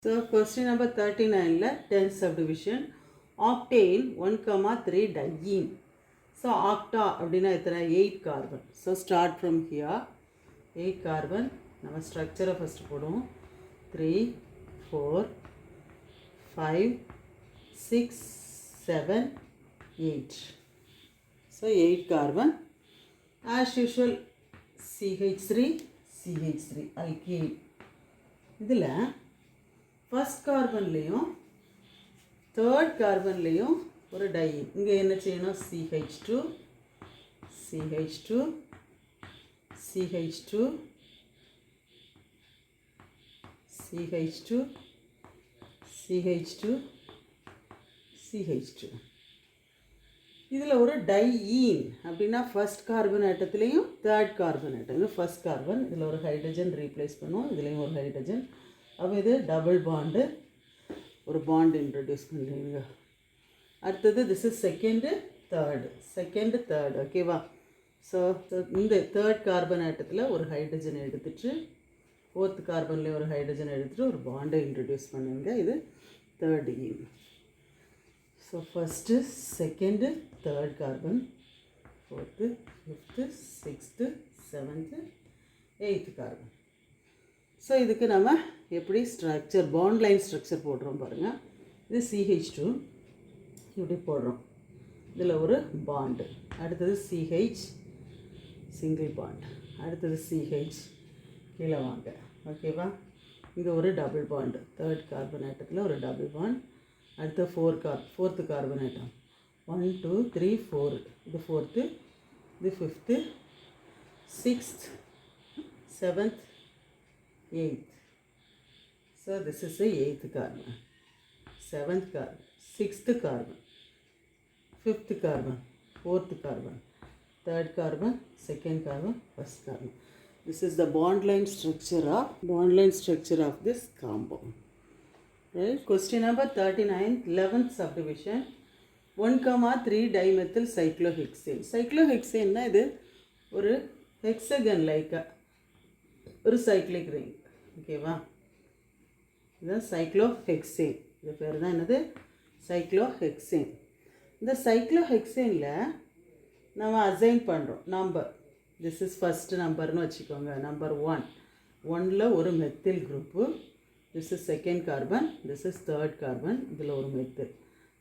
So question number 39 la 10th subdivision octane 1,3 diene. So octa அப்படினா எத்தனை 8 carbon. So start from here 8 carbon நம்ம structure first போடுவோம் 3 4 5 6 7 8. So 8 carbon as usual CH3 alkane. இதில் first கார்பன்லேயும் third கார்பன்லேயும் ஒரு டையின். இங்கே என்ன செய்யணும்? CH2 CH2 CH2 CH2 CH2 CH2. இதில் ஒரு டையின் அப்படின்னா ஃபர்ஸ்ட் கார்பன் ஆட்டத்துலேயும் தேர்ட் கார்பன் ஆட்டம். இது ஃபர்ஸ்ட் கார்பன், இதில் ஒரு ஹைட்ரஜன் ரீப்ளேஸ் பண்ணுவோம், இதுலேயும் ஒரு ஹைட்ரஜன். அப்போ இது டபுள் பாண்டு, ஒரு பாண்ட் இன்ட்ரடியூஸ் பண்ணுறீங்க. அடுத்தது திஸ் இஸ் செகண்டு தேர்டு ஓகேவா? ஸோ இந்த தேர்ட் கார்பன் ஆட்டத்தில் ஒரு ஹைட்ரஜன் எடுத்துட்டு ஃபோர்த் கார்பன்லேயே ஒரு ஹைட்ரஜன் எடுத்துகிட்டு ஒரு பாண்டை இன்ட்ரடியூஸ் பண்ணுங்க. இது third ene. So first second third carbon, fourth fifth sixth seventh eighth carbon. So இதுக்கு நம்ம எப்படி ஸ்ட்ரக்சர் பாண்ட் லைன் ஸ்ட்ரக்சர் போடுறோம் பாருங்கள். இது CH2 இப்படி போடுறோம், இதில் ஒரு பாண்டு. அடுத்தது CH சிங்கிள் பாண்ட், அடுத்தது CH கீழே வாங்க ஓகேவா? இங்கே ஒரு டபுள் பாண்டு, தேர்ட் கார்பன் ஆட்டத்தில் ஒரு டபுள் பாண்ட். அடுத்து ஃபோர்த்து கார்பன் ஆட்டம் 1 2 3 4. இது ஃபோர்த்து, இது fifth, sixth, seventh, eighth. So this is the eighth carbon, seventh carbon, sixth carbon, fifth carbon, fourth carbon, third carbon, second carbon, first carbon. This is the bond line structure of this compound. Right? Question number 39, 11th subdivision 1,3 dimethyl cyclohexane. Cyclohexane na இது ஒரு hexagon like ஒரு cyclic ring ஓகேவா? இதுதான் cyclohexane. இது பேர் தான் என்னது? Cyclohexane. இந்த சைக்ளோஹெக்சேனில் நம்ம அசைன் பண்ணுறோம் நம்பர். திஸ் இஸ் ஃபஸ்ட்டு நம்பர்னு வச்சுக்கோங்க, நம்பர் 1. 1ல் ஒரு methyl group, this is second carbon, this is third carbon, இதில் ஒரு மெத்தில்.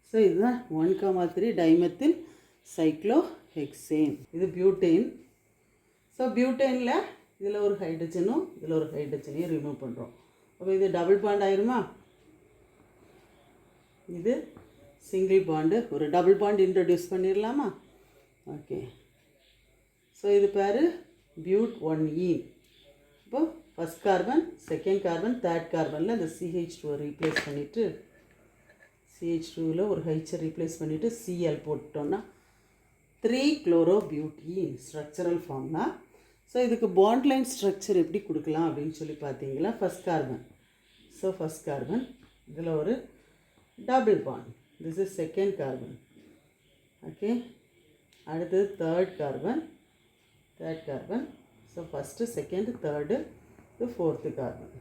ஸோ இதுதான் 1,3 டைமெத்தில் சைக்ளோஹெக்சேன். இது பியூட்டேன். ஸோ பியூட்டேனில் இதில் ஒரு ஹைட்ரஜனும் இதில் ஒரு ஹைட்ரஜனையும் ரிமூவ் பண்ணுறோம். அப்போ இது டபுள் பாண்ட் ஆயிருமா? இது சிங்கிள் பாண்டு, ஒரு டபுள் பாண்ட் இன்ட்ரடியூஸ் பண்ணிடலாமா? ஓகே. ஸோ இது பேர் பியூட் 1E. இப்போ first carbon, second carbon, third கார்பனில் இந்த CH2 ரீப்ளேஸ் பண்ணிவிட்டு CH2வில் ஒரு ஹைச்சை ரீப்ளேஸ் பண்ணிவிட்டு Cl போட்டோன்னா 3 குளோரோபியூட்டீன் ஸ்ட்ரக்சரல் ஃபார்ம்னா. ஸோ இதுக்கு பாண்ட் லைன் ஸ்ட்ரக்சர் எப்படி கொடுக்கலாம் அப்படின்னு சொல்லி பார்த்தீங்களா? First carbon, so first carbon இதில் ஒரு double bond, this is second carbon okay. அடுத்தது third carbon, so first second third, இது ஃபோர்த்து கார்பன்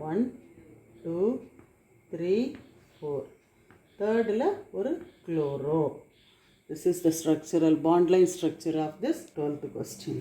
1 2 3 4. தேர்டில் ஒரு chloro. This is the structural bond line structure of this 12th question.